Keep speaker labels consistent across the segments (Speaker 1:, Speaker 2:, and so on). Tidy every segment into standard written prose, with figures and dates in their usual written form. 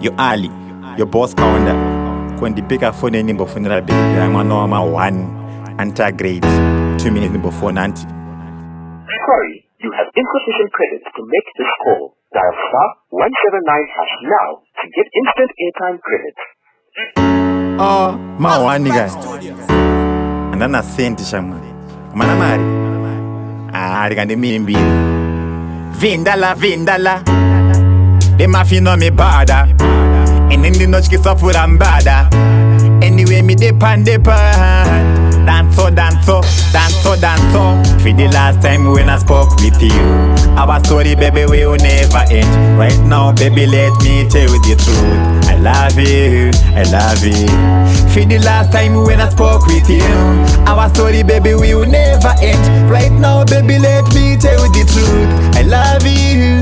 Speaker 1: You Ali, your boss calendar. When the pick a phone in before the baby, I'm a normal 1 enter grade 2 minutes before 90.
Speaker 2: Sorry, you have insufficient credits to make this call. Dial *179# now to get instant airtime credits.
Speaker 1: Oh, my one nigga. And then I sent Shama. Manamari. I got the mean bill. Vin Dollar. The mafia know me bada. And in the notch kiss off with I'm bada. Anyway, me depend. Dance. For the last time when I spoke with you, our story, baby, will never end. Right now, baby, let me tell you the truth. I love you. For the last time when I spoke with you, our story, baby, will never end. Right now, baby, let me tell you the truth. I love you.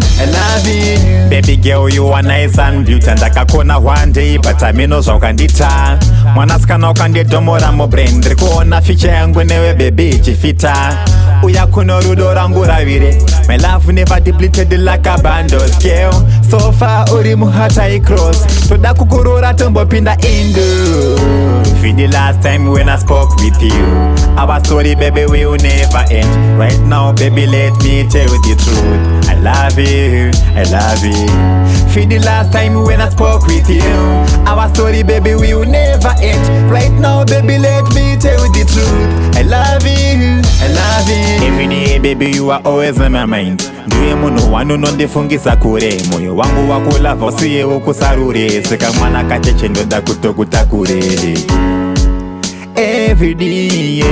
Speaker 1: Baby girl, you are nice and beautiful. And I can one day, but I mean no so can dita. Mwanaska no can get domora mo brain. Driko na fiche yangu newe baby chifita. Uya kuno rudo rangu ravire. My love never depleted like a bando scale. So far uri muhata I cross. So da kukurura tumbo pinda indo. For the last time when I spoke with you, our story, baby, will never end. Right now, baby, let me tell you the truth. I love you. For the last time when I spoke with you, our story, baby, will never end. Right now, baby, let me tell you the truth. I love you. Every day, baby, you are always in my mind. Ndiye muno wanu nonde fungisa kure. Moyo wangu wakula vosiye ukusarure. Seka mwana kacheche ndoda kutokutakure. Every day,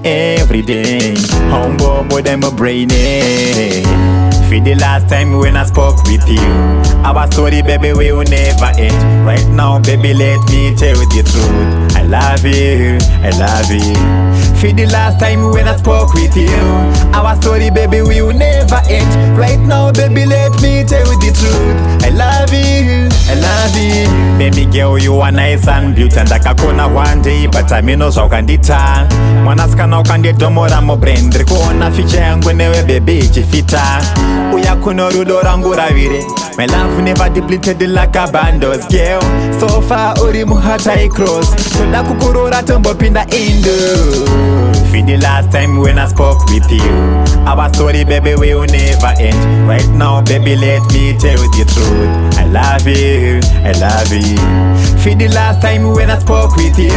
Speaker 1: every day, humble more than my brain. For the last time when I spoke with you, our story, baby, will never end. Right now, baby, let me tell you the truth. I love you. For the last time when I spoke with you, our story, baby, will never end. Right now, baby, let me tell you the truth. I love you. Baby girl, you are nice and beautiful. And I can one day, but I mean no so can dita. Mwanaska no can get domora mo brain. Driko na fiche yangu newe baby chifita. Uya kuno rudo rangu ravire. My love never depleted like a bando's girl. So far uri muhata I cross. So da kukurura tumbo pinda indo. For the last time when I spoke with you, our story, baby, will never end. Right now, baby, let me tell you the truth. I love you. For the last time when I spoke with you,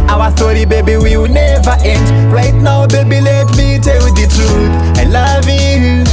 Speaker 1: our story, baby, will never end. Right now, baby, let me tell you the truth. I love you.